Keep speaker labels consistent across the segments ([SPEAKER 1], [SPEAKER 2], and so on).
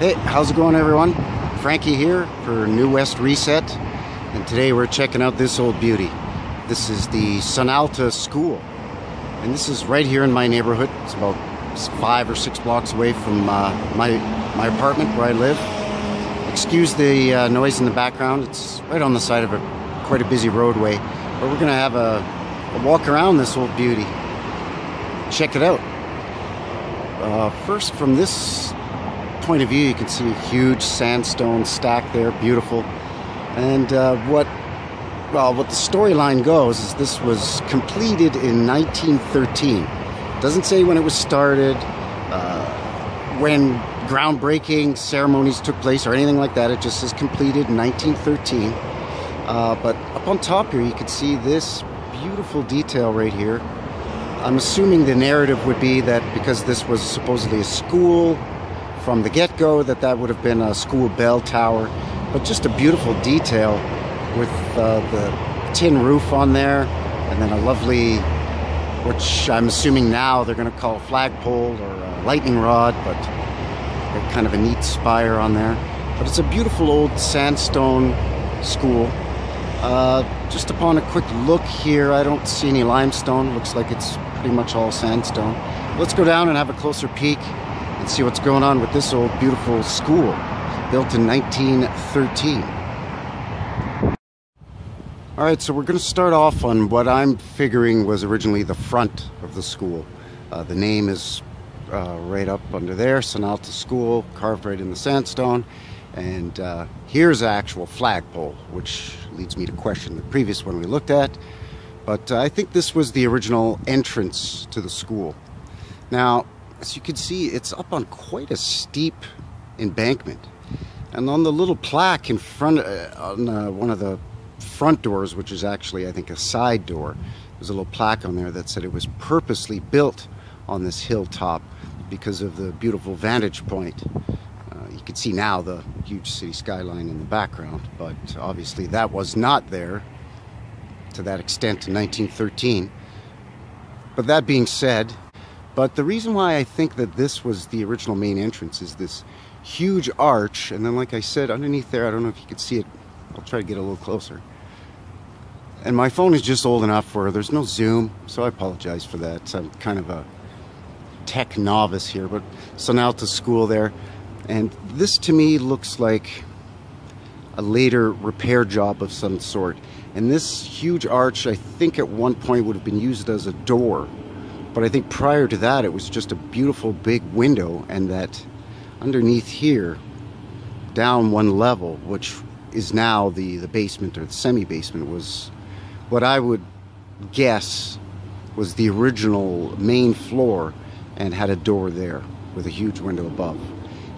[SPEAKER 1] Hey, how's it going, everyone? Frankie here for New West Reset, and today we're checking out this old beauty. This is the Sunalta School, and this is right here in my neighborhood. It's about 5 or 6 blocks away from my apartment where I live. Excuse the noise in the background. It's right on the side of quite a busy roadway, but we're gonna have a walk around this old beauty. Check it out. First, from this point of view, you can see a huge sandstone stack there, beautiful. And what the storyline goes is this was completed in 1913. It doesn't say when it was started, when groundbreaking ceremonies took place or anything like that. It just says completed in 1913. But up on top here, you can see this beautiful detail right here. I'm assuming the narrative would be that because this was supposedly a school from the get-go, that would have been a school bell tower, but just a beautiful detail with the tin roof on there, and then a lovely, which I'm assuming now they're going to call a flagpole or a lightning rod, but kind of a neat spire on there. But it's a beautiful old sandstone school. Just upon a quick look here, I don't see any limestone. Looks like it's pretty much all sandstone. Let's go down and have a closer peek and see what's going on with this old beautiful school built in 1913. Alright, so we're going to start off on what I'm figuring was originally the front of the school. The name is right up under there, Sunalta School, carved right in the sandstone. And here's the actual flagpole, which leads me to question the previous one we looked at. But I think this was the original entrance to the school. Now, as you can see, it's up on quite a steep embankment. And on the little plaque in front, on one of the front doors, which is actually, I think, a side door, there's a little plaque on there that said it was purposely built on this hilltop because of the beautiful vantage point. You can see now the huge city skyline in the background, but obviously that was not there to that extent in 1913. But that being said, but the reason why I think that this was the original main entrance is this huge arch, and then like I said, underneath there, I don't know if you can see it, I'll try to get a little closer. And my phone is just old enough where there's no zoom, so I apologize for that. I'm kind of a tech novice here, but Sunalta School there. And this to me looks like a later repair job of some sort. And this huge arch, I think at one point would have been used as a door. But I think prior to that, it was just a beautiful big window, and that underneath here, down one level, which is now the basement or the semi-basement, was what I would guess was the original main floor and had a door there with a huge window above.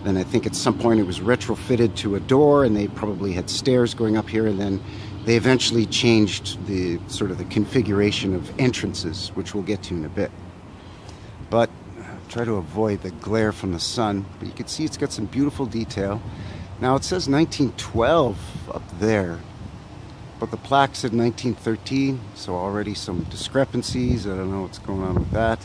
[SPEAKER 1] Then I think at some point it was retrofitted to a door, and they probably had stairs going up here, and then they eventually changed the sort of the configuration of entrances, which we'll get to in a bit. But try to avoid the glare from the sun, but you can see it's got some beautiful detail. Now it says 1912 up there, but the plaque said 1913, so already some discrepancies. I don't know what's going on with that.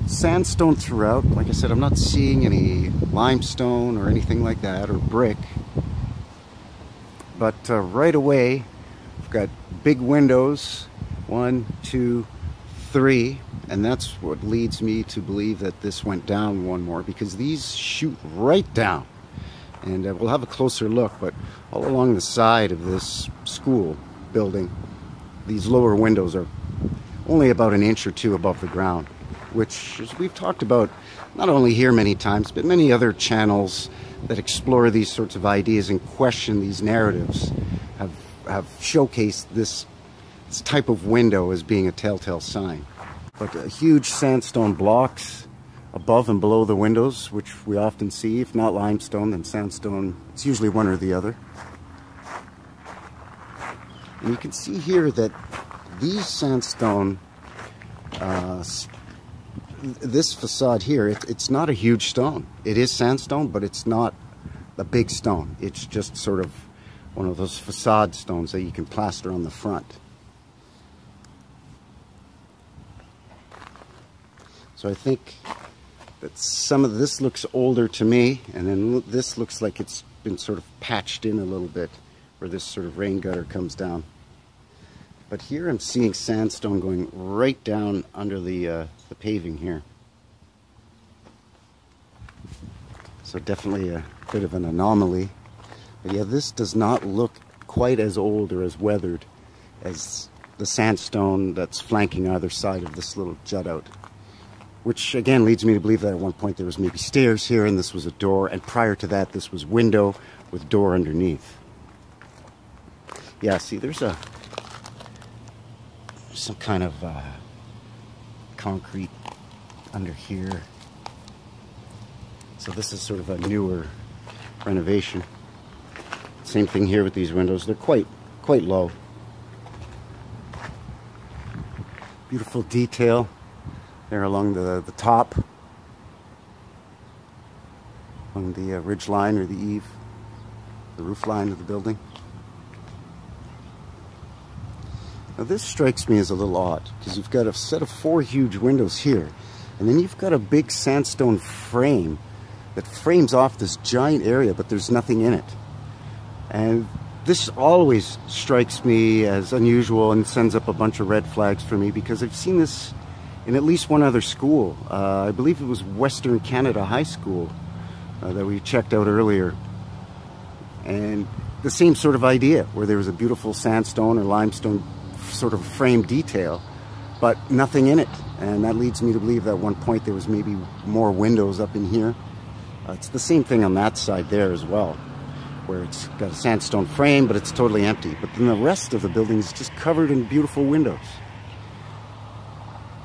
[SPEAKER 1] Sandstone throughout. Like I said, I'm not seeing any limestone or anything like that, or brick. But right away, we've got big windows, 1, 2, 3, and that's what leads me to believe that this went down one more, because these shoot right down. And we'll have a closer look, but all along the side of this school building, these lower windows are only about an inch or two above the ground, which, as we've talked about not only here many times, but many other channels that explore these sorts of ideas and question these narratives, have showcased this type of window as being a telltale sign. But huge sandstone blocks above and below the windows, which we often see. If not limestone, then sandstone. It's usually one or the other. And you can see here that these sandstone, this facade here, it's not a huge stone. It is sandstone, but it's not a big stone. It's just sort of one of those facade stones that you can plaster on the front. So I think that some of this looks older to me, and then this looks like it's been sort of patched in a little bit where this sort of rain gutter comes down. But here I'm seeing sandstone going right down under the paving here. So definitely a bit of an anomaly. But yeah, this does not look quite as old or as weathered as the sandstone that's flanking either side of this little jut out. Which again leads me to believe that at one point there was maybe stairs here and this was a door, and prior to that this was window with door underneath. Yeah, see, there's some kind of concrete under here. So this is sort of a newer renovation. Same thing here with these windows. They're quite low. Beautiful detail there along the top, along the ridge line or the eave, the roof line of the building. Now this strikes me as a little odd, because you've got a set of 4 huge windows here, and then you've got a big sandstone frame that frames off this giant area, but there's nothing in it. And this always strikes me as unusual and sends up a bunch of red flags for me, because I've seen this in at least one other school. I believe it was Western Canada High School that we checked out earlier. And the same sort of idea, where there was a beautiful sandstone or limestone sort of frame detail, but nothing in it. And that leads me to believe that at one point there was maybe more windows up in here. It's the same thing on that side there as well, where it's got a sandstone frame, but it's totally empty. But then the rest of the building is just covered in beautiful windows.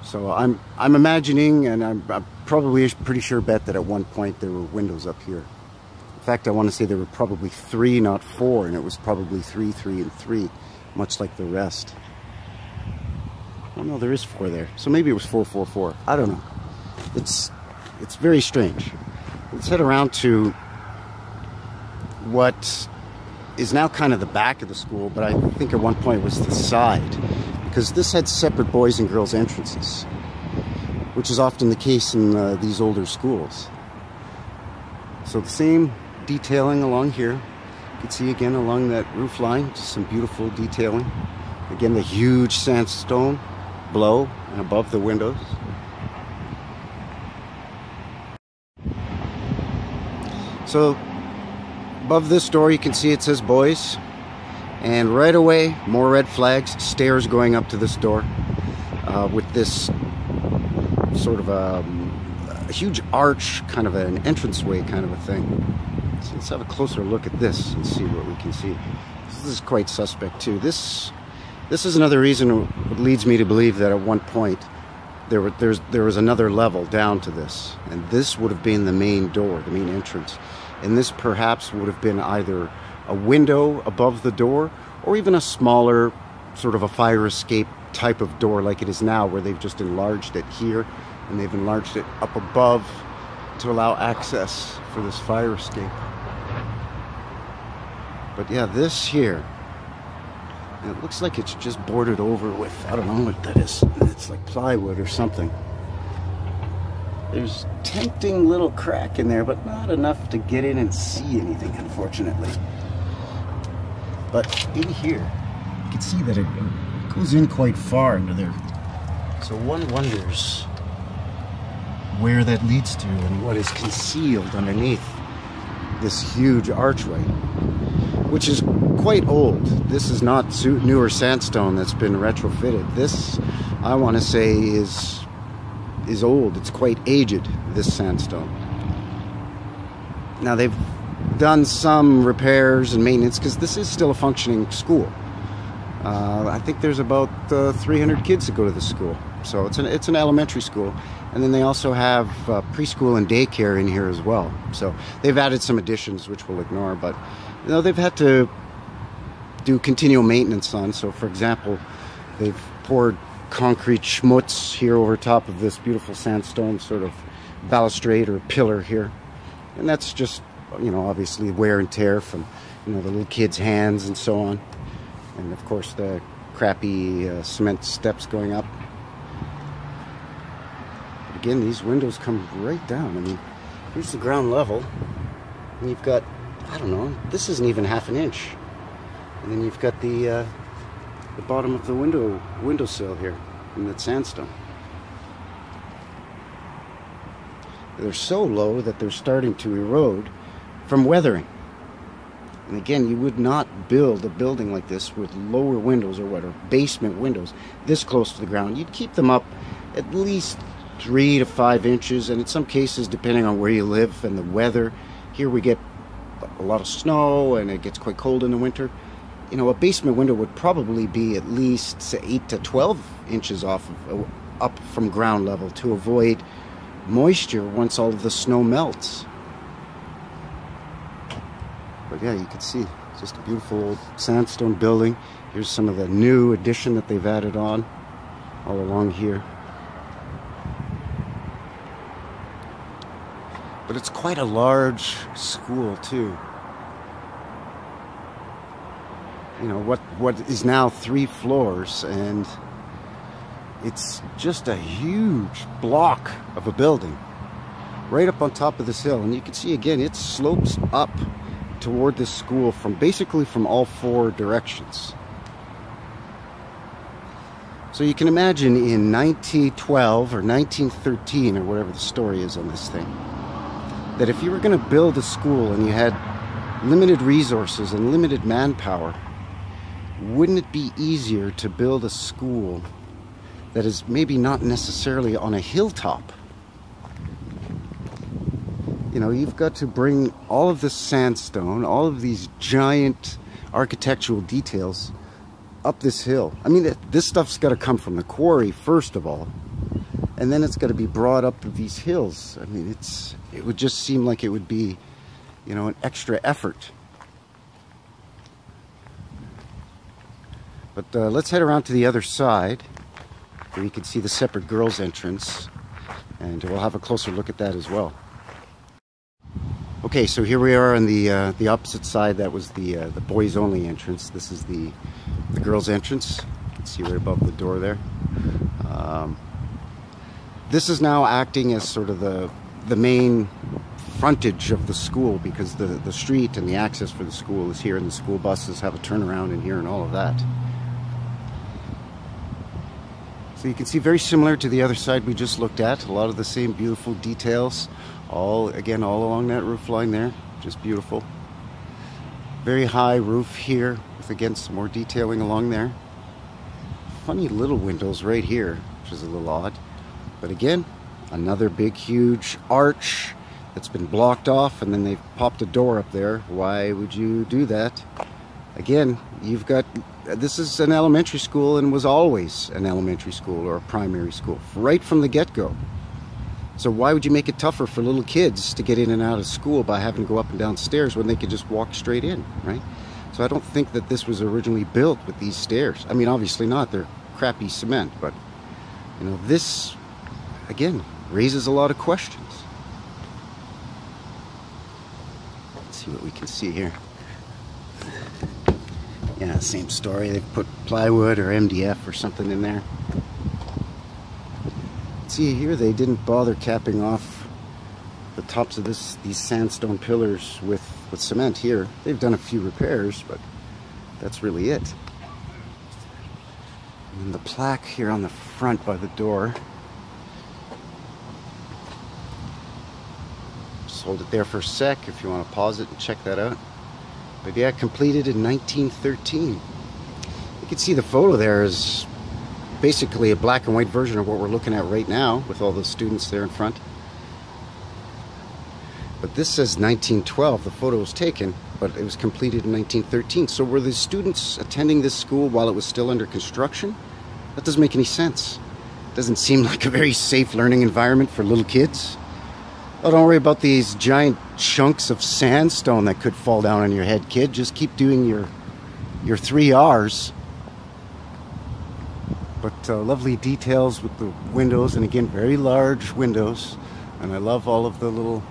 [SPEAKER 1] So I'm imagining, and I'm probably pretty sure bet that at one point there were windows up here. In fact, I want to say there were probably 3, not 4, and it was probably 3, 3, and 3, much like the rest. Oh no, there is 4 there. So maybe it was 4, 4, 4. I don't know. It's very strange. Let's head around to what is now kind of the back of the school, but I think at one point was the side, because this had separate boys and girls entrances, which is often the case in these older schools. So the same detailing along here. You can see again along that roof line, just some beautiful detailing. Again, the huge sandstone below and above the windows. So above this door you can see it says boys, and right away more red flags, stairs going up to this door with this sort of a huge arch, kind of an entranceway kind of a thing. So let's have a closer look at this and see what we can see. This is quite suspect too. This is another reason that leads me to believe that at one point there was another level down to this, and this would have been the main door, the main entrance. And this perhaps would have been either a window above the door, or even a smaller sort of a fire escape type of door like it is now, where they've just enlarged it here and they've enlarged it up above to allow access for this fire escape. But yeah, this here, it looks like it's just boarded over with, I don't know what that is. It's like plywood or something. There's tempting little crack in there, but not enough to get in and see anything, unfortunately. But in here, you can see that it goes in quite far into there. So one wonders where that leads to and what is concealed underneath this huge archway, which is quite old. This is not newer sandstone that's been retrofitted. This, I want to say, is old. It's quite aged, this sandstone. Now they've done some repairs and maintenance, because this is still a functioning school. I think there's about 300 kids that go to the school. So it's an elementary school. And then they also have preschool and daycare in here as well. So they've added some additions, which we'll ignore, but you know, they've had to do continual maintenance on. So for example, they've poured concrete schmutz here over top of this beautiful sandstone sort of balustrade or pillar here. And that's just, you know, obviously wear and tear from, you know, the little kids' hands and so on. And of course the crappy cement steps going up. But again, these windows come right down. I mean, here's the ground level, and you've got, I don't know, this isn't even half an inch. And then you've got the bottom of the windowsill here in that sandstone. They're so low that they're starting to erode from weathering. And again, you would not build a building like this with lower windows, or what, or basement windows this close to the ground. You'd keep them up at least 3 to 5 inches, and in some cases, depending on where you live and the weather. Here we get a lot of snow and it gets quite cold in the winter. You know, a basement window would probably be at least 8 to 12 inches up from ground level to avoid moisture once all of the snow melts. But yeah, you can see it's just a beautiful old sandstone building. Here's some of the new addition that they've added on all along here. But it's quite a large school too. You know, what is now 3 floors, and it's just a huge block of a building right up on top of this hill. And you can see again, it slopes up toward this school from basically from all 4 directions. So you can imagine in 1912 or 1913 or whatever the story is on this thing, that if you were going to build a school and you had limited resources and limited manpower, wouldn't it be easier to build a school that is maybe not necessarily on a hilltop? You know, you've got to bring all of this sandstone, all of these giant architectural details up this hill. I mean, this stuff's got to come from the quarry first of all, and then it's got to be brought up these hills. I mean, it would just seem like it would be, you know, an extra effort. But let's head around to the other side, where you can see the separate girls' entrance, and we'll have a closer look at that as well. Okay, so here we are on the opposite side. That was the boys-only entrance. This is the girls' entrance. You can see right above the door there. This is now acting as sort of the main frontage of the school, because the street and the access for the school is here, and the school buses have a turnaround in here and all of that. So you can see, very similar to the other side we just looked at, a lot of the same beautiful details, all along that roof line there, just beautiful. Very high roof here, with again some more detailing along there. Funny little windows right here, which is a little odd. But again, another big huge arch that's been blocked off, and then they've popped a door up there. Why would you do that? Again, you've got, this is an elementary school, and was always an elementary school or a primary school right from the get-go. So why would you make it tougher for little kids to get in and out of school by having to go up and down stairs when they could just walk straight in, right? So I don't think that this was originally built with these stairs. I mean, obviously not, they're crappy cement, but you know, this again raises a lot of questions. Let's see what we can see here. Yeah, same story. They've put plywood or MDF or something in there. See here, they didn't bother capping off the tops of these sandstone pillars with cement here. They've done a few repairs, but that's really it. And the plaque here on the front by the door. Just hold it there for a sec if you want to pause it and check that out. But yeah, completed in 1913. You can see the photo there is basically a black and white version of what we're looking at right now, with all the students there in front. But this says 1912. The photo was taken, but it was completed in 1913. So were the students attending this school while it was still under construction? That doesn't make any sense. It doesn't seem like a very safe learning environment for little kids. Oh, don't worry about these giant chunks of sandstone that could fall down on your head, kid. Just keep doing your 3 R's. But lovely details with the windows, and again, very large windows. And I love all of the little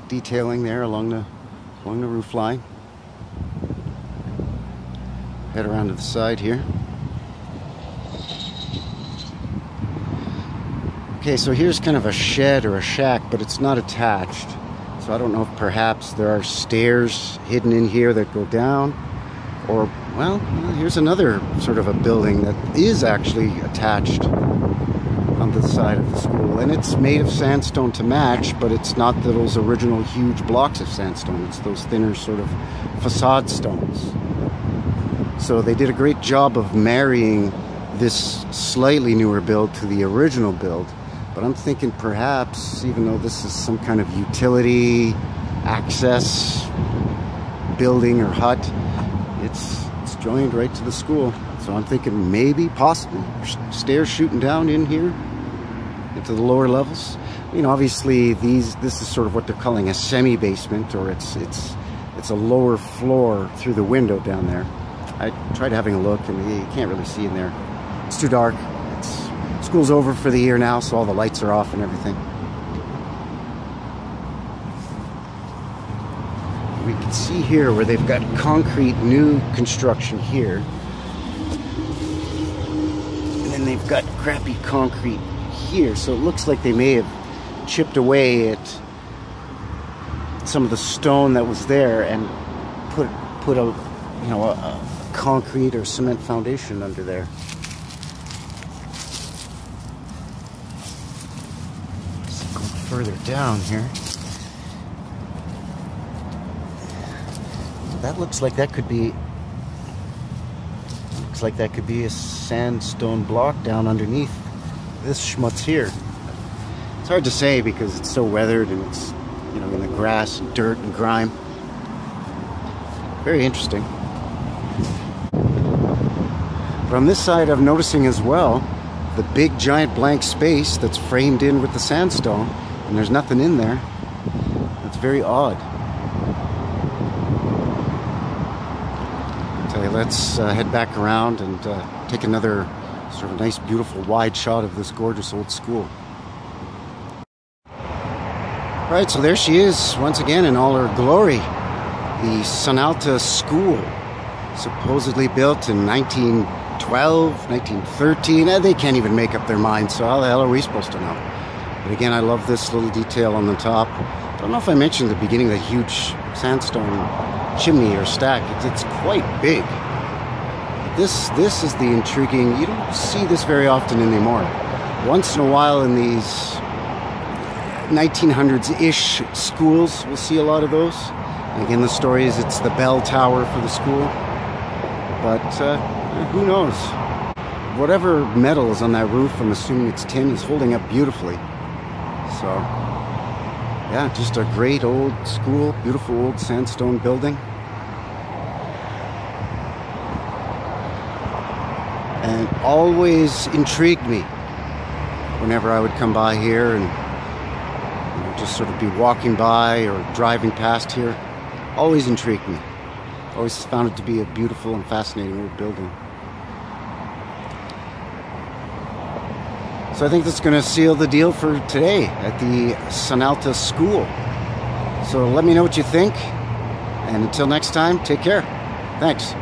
[SPEAKER 1] detailing there along the roof line. Head around to the side here. Okay, so here's kind of a shed or a shack, but it's not attached. So I don't know if perhaps there are stairs hidden in here that go down. Or, well, here's another sort of a building that is actually attached on the side of the school. And it's made of sandstone to match, but it's not those original huge blocks of sandstone. It's those thinner sort of facade stones. So they did a great job of marrying this slightly newer build to the original build. But I'm thinking perhaps, even though this is some kind of utility access building or hut, it's joined right to the school. So I'm thinking maybe, possibly, stairs shooting down in here into the lower levels. You know, obviously this is sort of what they're calling a semi-basement, or it's a lower floor through the window down there. I tried having a look, and you can't really see in there. It's too dark. School's over for the year now, so all the lights are off and everything. We can see here where they've got concrete new construction here. And then they've got crappy concrete here, so it looks like they may have chipped away at some of the stone that was there and put a, you know, a concrete or cement foundation under there. Further down here, that looks like that could be a sandstone block down underneath this schmutz here. It's hard to say because it's so weathered and it's, you know, in the grass and dirt and grime. Very interesting. But on this side, I'm noticing as well the big giant blank space that's framed in with the sandstone. And there's nothing in there. That's very odd. Okay, let's head back around and take another sort of nice, beautiful, wide shot of this gorgeous old school. Right, so there she is, once again in all her glory. The Sunalta School, supposedly built in 1912, 1913. They can't even make up their minds, so how the hell are we supposed to know? But again, I love this little detail on the top. I don't know if I mentioned at the beginning the huge sandstone chimney or stack. It's quite big. This is the intriguing. You don't see this very often anymore. Once in a while in these 1900s-ish schools, we'll see a lot of those. And again, the story is it's the bell tower for the school. But who knows? Whatever metal is on that roof, I'm assuming it's tin, is holding up beautifully. So, yeah, just a great old school, beautiful old sandstone building. And always intrigued me whenever I would come by here and, you know, just sort of be walking by or driving past here. Always intrigued me. Always found it to be a beautiful and fascinating old building. So I think that's going to seal the deal for today at the Sunalta School. So let me know what you think. And until next time, take care. Thanks.